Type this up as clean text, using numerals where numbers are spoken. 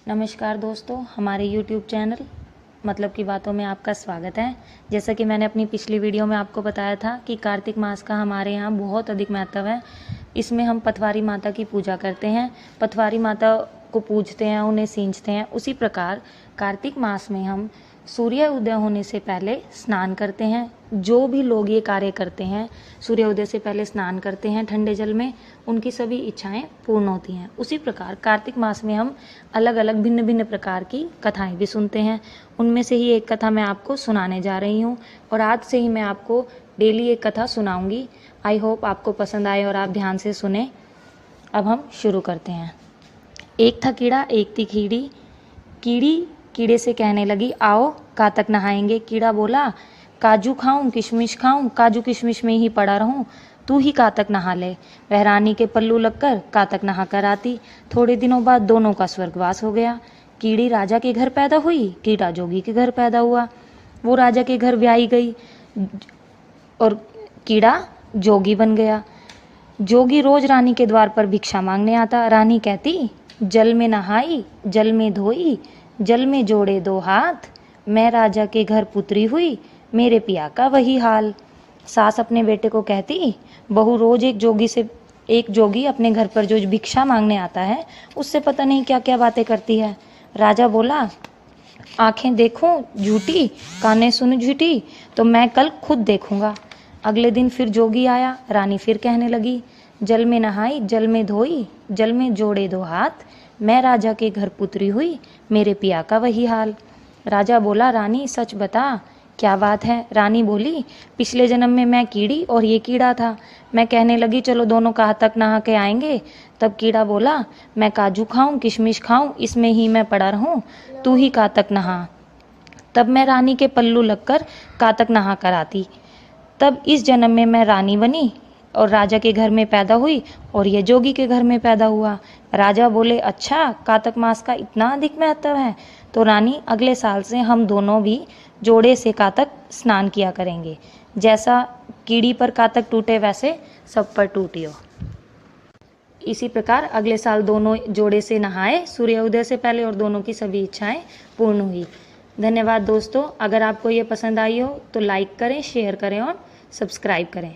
नमस्कार दोस्तों, हमारे YouTube चैनल मतलब की बातों में आपका स्वागत है। जैसा कि मैंने अपनी पिछली वीडियो में आपको बताया था कि कार्तिक मास का हमारे यहाँ बहुत अधिक महत्व है। इसमें हम पथवारी माता की पूजा करते हैं, पथवारी माता को पूजते हैं, उन्हें सींचते हैं। उसी प्रकार कार्तिक मास में हम सूर्य उदय होने से पहले स्नान करते हैं। जो भी लोग ये कार्य करते हैं, सूर्य उदय से पहले स्नान करते हैं ठंडे जल में, उनकी सभी इच्छाएं पूर्ण होती हैं। उसी प्रकार कार्तिक मास में हम अलग अलग भिन्न भिन्न प्रकार की कथाएं भी सुनते हैं। उनमें से ही एक कथा मैं आपको सुनाने जा रही हूँ और आज से ही मैं आपको डेली एक कथा सुनाऊंगी। आई होप आपको पसंद आए और आप ध्यान से सुने। अब हम शुरू करते हैं। एक था कीड़ा, एक थी कीड़ी। कीड़ी कीड़े से कहने लगी, आओ कातक नहाएंगे। कीड़ा बोला, काजू खाऊं किशमिश खाऊं, काजू किशमिश में ही पड़ा रहूं, तू ही कातक नहा ले। वह रानी के पल्लू लगकर कातक नहा कर आती। थोड़े दिनों बाद दोनों का स्वर्गवास हो गया। कीड़ी राजा के घर पैदा हुई, कीड़ा जोगी के घर पैदा हुआ। वो राजा के घर ब्याही गई और कीड़ा जोगी बन गया। जोगी रोज रानी के द्वार पर भिक्षा मांगने आता। रानी कहती, जल में नहाई, जल में धोई, जल में जोड़े दो हाथ, मैं राजा के घर पुत्री हुई, मेरे पिया का वही हाल। सास अपने बेटे को कहती, बहू रोज एक जोगी अपने घर पर जो भिक्षा मांगने आता है उससे पता नहीं क्या क्या बातें करती है। राजा बोला, आंखें देखूं झूठी, कानें सुन झूठी, तो मैं कल खुद देखूंगा। अगले दिन फिर जोगी आया। रानी फिर कहने लगी, जल में नहाई, जल में धोई, जल में जोड़े दो हाथ, मैं राजा के घर पुत्री हुई, मेरे पिया का वही हाल। राजा बोला, रानी सच बता, क्या बात है? रानी बोली, पिछले जन्म में मैं कीड़ी और ये कीड़ा था। मैं कहने लगी चलो दोनों कातक नहा के आएंगे। तब कीड़ा बोला, मैं काजू खाऊं किशमिश खाऊं, इसमें ही मैं पड़ा रहूं, तू ही कातक नहा। तब मैं रानी के पल्लू लगकर कातक नहा कर आती। तब इस जन्म में मैं रानी बनी और राजा के घर में पैदा हुई और ये जोगी के घर में पैदा हुआ। राजा बोले, अच्छा कातक मास का इतना अधिक महत्व है, तो रानी अगले साल से हम दोनों भी जोड़े से कातक स्नान किया करेंगे। जैसा कीड़ी पर कातक टूटे वैसे सब पर टूटियो। इसी प्रकार अगले साल दोनों जोड़े से नहाए सूर्य उदय से पहले और दोनों की सभी इच्छाएं पूर्ण हुई। धन्यवाद दोस्तों। अगर आपको ये पसंद आई हो तो लाइक करें, शेयर करें और सब्सक्राइब करें।